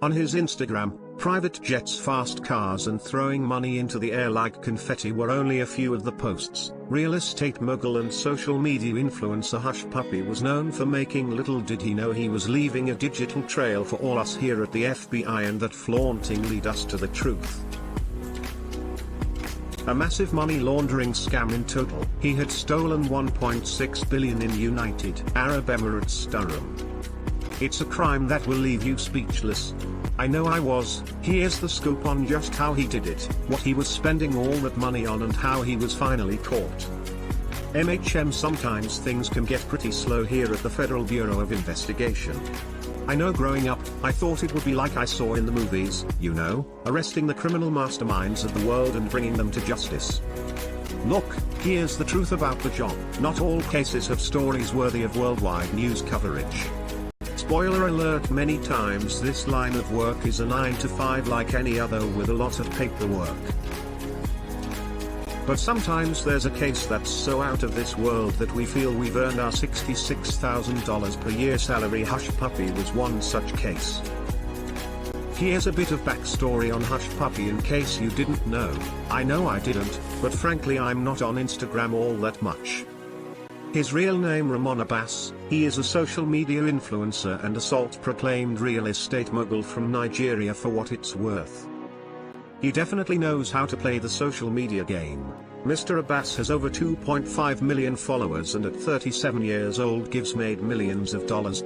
On his Instagram, private jets, fast cars and throwing money into the air like confetti were only a few of the posts. Real estate mogul and social media influencer Hush Puppy was known for making. Little did he know he was leaving a digital trail for all us here at the FBI, and that flaunting lead us to the truth. A massive money laundering scam in total. He had stolen $1.6 billion in United Arab Emirates dirham. It's a crime that will leave you speechless. I know I was. Here's the scoop on just how he did it, what he was spending all that money on, and how he was finally caught. Sometimes things can get pretty slow here at the Federal Bureau of Investigation. I know growing up, I thought it would be like I saw in the movies, you know, arresting the criminal masterminds of the world and bringing them to justice. Look, here's the truth about the job. Not all cases have stories worthy of worldwide news coverage. Spoiler alert, many times this line of work is a 9 to 5 like any other, with a lot of paperwork. But sometimes there's a case that's so out of this world that we feel we've earned our $66,000 per year salary. Hush Puppy was one such case. Here's a bit of backstory on Hush Puppy in case you didn't know. I know I didn't, but frankly I'm not on Instagram all that much. His real name Ramon Abbas. He is a social media influencer and a self-proclaimed real estate mogul from Nigeria for what it's worth. He definitely knows how to play the social media game. Mr. Abbas has over 2.5 million followers and at 37 years old made millions of dollars.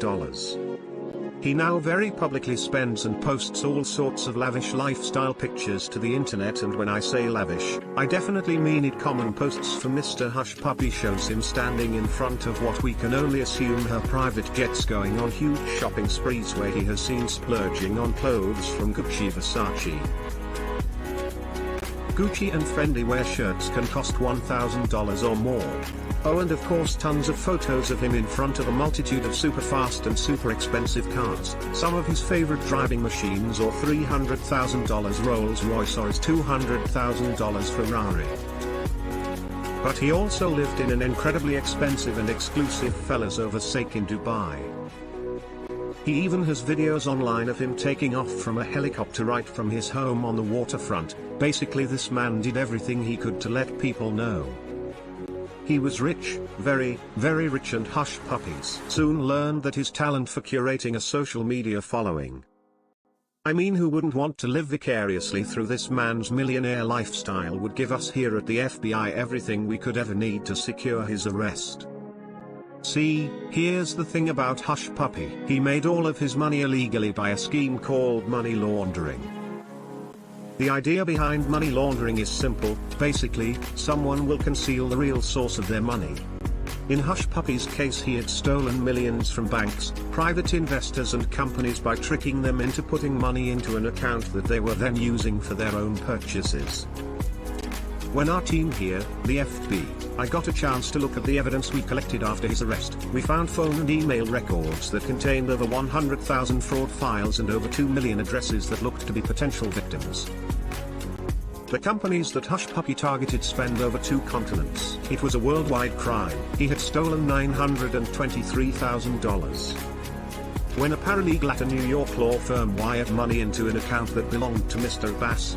He now very publicly spends and posts all sorts of lavish lifestyle pictures to the internet, and when I say lavish, I definitely mean it. Common posts from Mr. Hush Puppy shows him standing in front of what we can only assume her private jets, going on huge shopping sprees where he has seen splurging on clothes from Gucci, Versace. Gucci and Fendi wear shirts can cost $1,000 or more. Oh, and of course tons of photos of him in front of a multitude of super fast and super expensive cars, some of his favorite driving machines, or $300,000 Rolls Royce or his $200,000 Ferrari. But he also lived in an incredibly expensive and exclusive fellas over sake in Dubai. He even has videos online of him taking off from a helicopter right from his home on the waterfront. Basically this man did everything he could to let people know he was rich, very, very rich, and Hush Puppies soon learned that his talent for curating a social media following. I mean, who wouldn't want to live vicariously through this man's millionaire lifestyle? Would give us here at the FBI everything we could ever need to secure his arrest. See, here's the thing about Hush Puppy. He made all of his money illegally by a scheme called money laundering. The idea behind money laundering is simple. Basically, someone will conceal the real source of their money. In Hush Puppy's case, he had stolen millions from banks, private investors and companies by tricking them into putting money into an account that they were then using for their own purchases. When our team here, the FBI, got a chance to look at the evidence we collected after his arrest, we found phone and email records that contained over 100,000 fraud files and over 2 million addresses that looked to be potential victims. The companies that Hush Puppy targeted spanned over 2 continents. It was a worldwide crime. He had stolen $923,000. When a paralegal at a New York law firm wired money into an account that belonged to Mr. Abbas,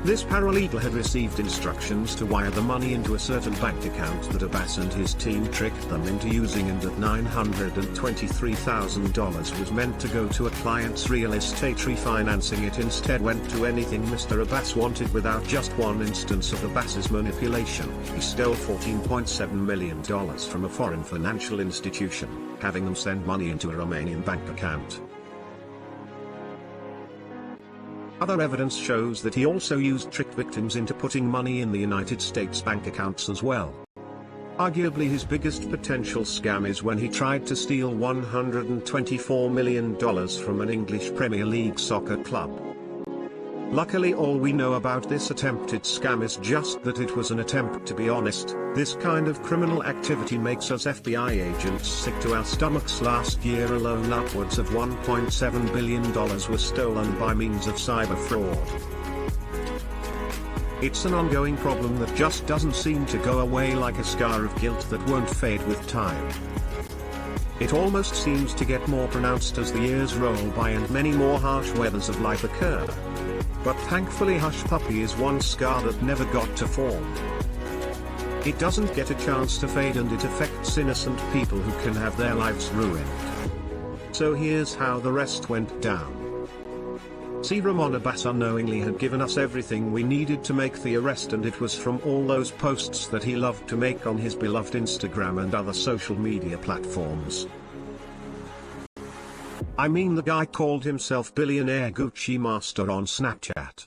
this paralegal had received instructions to wire the money into a certain bank account that Abbas and his team tricked them into using, and that $923,000 was meant to go to a client's real estate. Refinancing it instead went to anything Mr. Abbas wanted. Without just one instance of Abbas's manipulation, he stole $14.7 million from a foreign financial institution, having them send money into a Romanian bank account. Other evidence shows that he also tricked victims into putting money in the United States bank accounts as well. Arguably his biggest potential scam is when he tried to steal $124 million from an English Premier League soccer club. Luckily, all we know about this attempted scam is just that it was an attempt. To be honest, this kind of criminal activity makes us FBI agents sick to our stomachs. Last year alone, upwards of $1.7 billion were stolen by means of cyber fraud. It's an ongoing problem that just doesn't seem to go away, like a scar of guilt that won't fade with time. It almost seems to get more pronounced as the years roll by and many more harsh weathers of life occur. But thankfully Hush Puppy is one scar that never got to form. It doesn't get a chance to fade and it affects innocent people who can have their lives ruined. So here's how the rest went down. C. Ramon Abbas unknowingly had given us everything we needed to make the arrest, and it was from all those posts that he loved to make on his beloved Instagram and other social media platforms. I mean, the guy called himself Billionaire Gucci Master on Snapchat.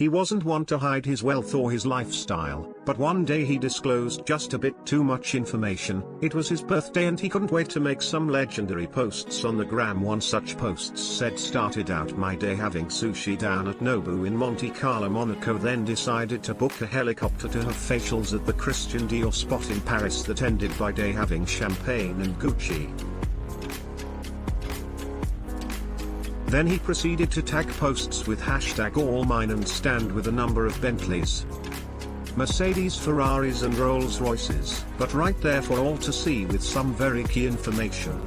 He wasn't one to hide his wealth or his lifestyle, but one day he disclosed just a bit too much information. It was his birthday and he couldn't wait to make some legendary posts on the gram. One such post said, "Started out my day having sushi down at Nobu in Monte Carlo, Monaco, then decided to book a helicopter to have facials at the Christian Dior spot in Paris that ended by day having champagne and Gucci." Then he proceeded to tag posts with hashtag all mine and stand with a number of Bentleys, Mercedes, Ferraris and Rolls Royces, but right there for all to see with some very key information.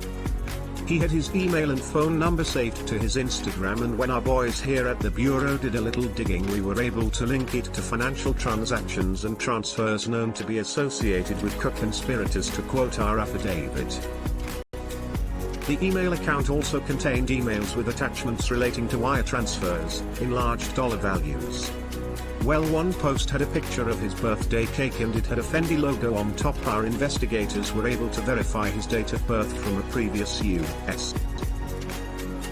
He had his email and phone number saved to his Instagram, and when our boys here at the Bureau did a little digging, we were able to link it to financial transactions and transfers known to be associated with co-conspirators, to quote our affidavit. The email account also contained emails with attachments relating to wire transfers, in large dollar values. Well, one post had a picture of his birthday cake and it had a Fendi logo on top. Our investigators were able to verify his date of birth from a previous U.S.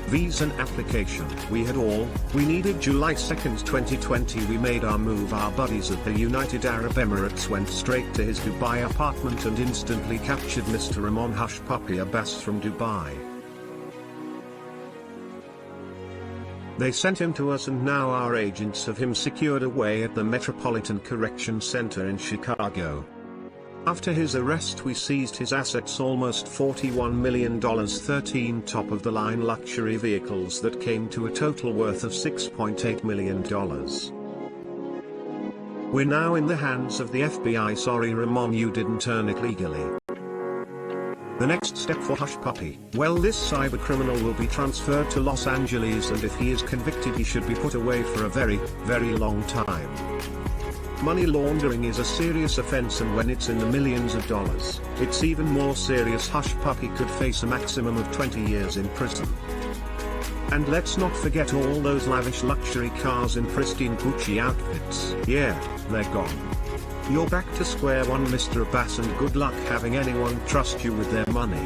visa application. We had all we needed. July 2nd, 2020, we made our move. Our buddies at the United Arab Emirates went straight to his Dubai apartment and instantly captured Mr. Ramon Hush Puppy Abbas from Dubai. They sent him to us, and now our agents have him secured away at the Metropolitan Correction Center in Chicago. After his arrest, we seized his assets, almost $41 million, 13 top-of-the-line luxury vehicles that came to a total worth of $6.8 million. We're now in the hands of the FBI. Sorry Ramon, you didn't earn it legally. The next step for Hush Puppy, well, this cybercriminal will be transferred to Los Angeles, and if he is convicted he should be put away for a very, very long time. Money laundering is a serious offense, and when it's in the millions of dollars, it's even more serious. Hush Puppy could face a maximum of 20 years in prison. And let's not forget all those lavish luxury cars in pristine Gucci outfits. Yeah, they're gone. You're back to square one, Mr. Abbas, and good luck having anyone trust you with their money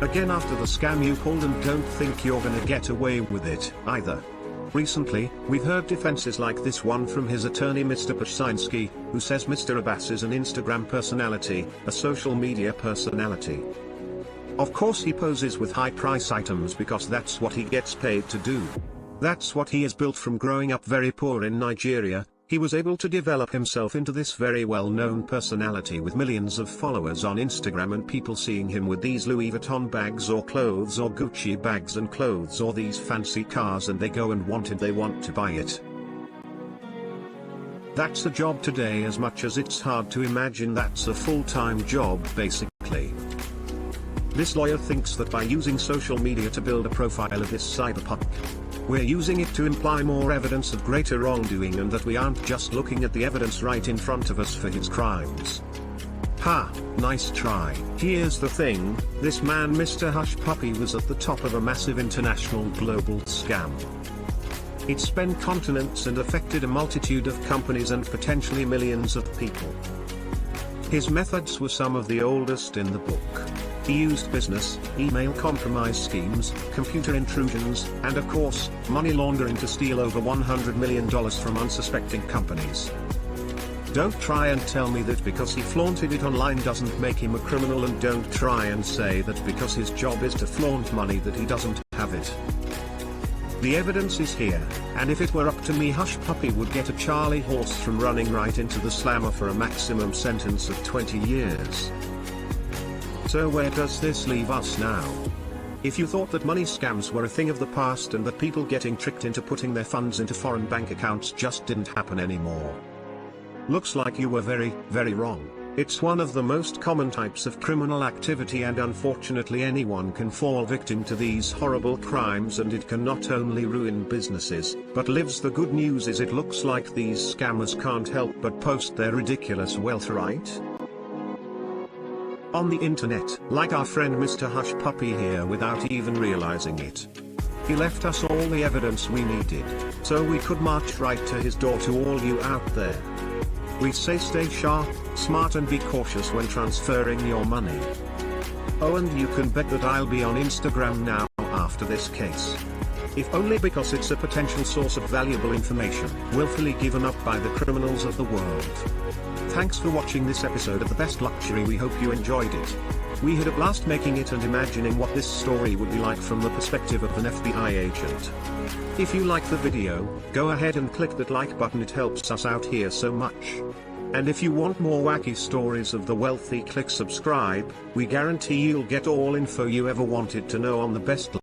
again after the scam you pulled, and don't think you're gonna get away with it either. Recently, we've heard defenses like this one from his attorney Mr. Pashynski, who says Mr. Abbas is an Instagram personality, a social media personality. Of course he poses with high price items because that's what he gets paid to do. That's what he has built. From growing up very poor in Nigeria, he was able to develop himself into this very well-known personality with millions of followers on Instagram, and people seeing him with these Louis Vuitton bags or clothes, or Gucci bags and clothes, or these fancy cars, and they go and they want to buy it. That's a job today, as much as it's hard to imagine that's a full-time job basically. This lawyer thinks that by using social media to build a profile of this cyberpunk, we're using it to imply more evidence of greater wrongdoing, and that we aren't just looking at the evidence right in front of us for his crimes. Ha, nice try. Here's the thing, this man Mr. Hush Puppy was at the top of a massive international global scam. It spanned continents and affected a multitude of companies and potentially millions of people. His methods were some of the oldest in the book. He used business, email compromise schemes, computer intrusions, and of course, money laundering to steal over $100 million from unsuspecting companies. Don't try and tell me that because he flaunted it online doesn't make him a criminal, and don't try and say that because his job is to flaunt money that he doesn't have it. The evidence is here, and if it were up to me, Hush Puppy would get a Charlie horse from running right into the slammer for a maximum sentence of 20 years. So where does this leave us now? If you thought that money scams were a thing of the past and that people getting tricked into putting their funds into foreign bank accounts just didn't happen anymore, looks like you were very, very wrong. It's one of the most common types of criminal activity, and unfortunately anyone can fall victim to these horrible crimes, and it can not only ruin businesses, but lives. The good news is it looks like these scammers can't help but post their ridiculous wealth right on the internet, like our friend Mr. Hush Puppy here, without even realizing it. He left us all the evidence we needed, so we could march right to his door. To all you out there, we say stay sharp, smart and be cautious when transferring your money. Oh, and you can bet that I'll be on Instagram now after this case. If only because it's a potential source of valuable information, willfully given up by the criminals of the world. Thanks for watching this episode of The Best Luxury. We hope you enjoyed it. We had a blast making it and imagining what this story would be like from the perspective of an FBI agent. If you like the video, go ahead and click that like button, it helps us out here so much. And if you want more wacky stories of the wealthy, click subscribe. We guarantee you'll get all info you ever wanted to know on The Best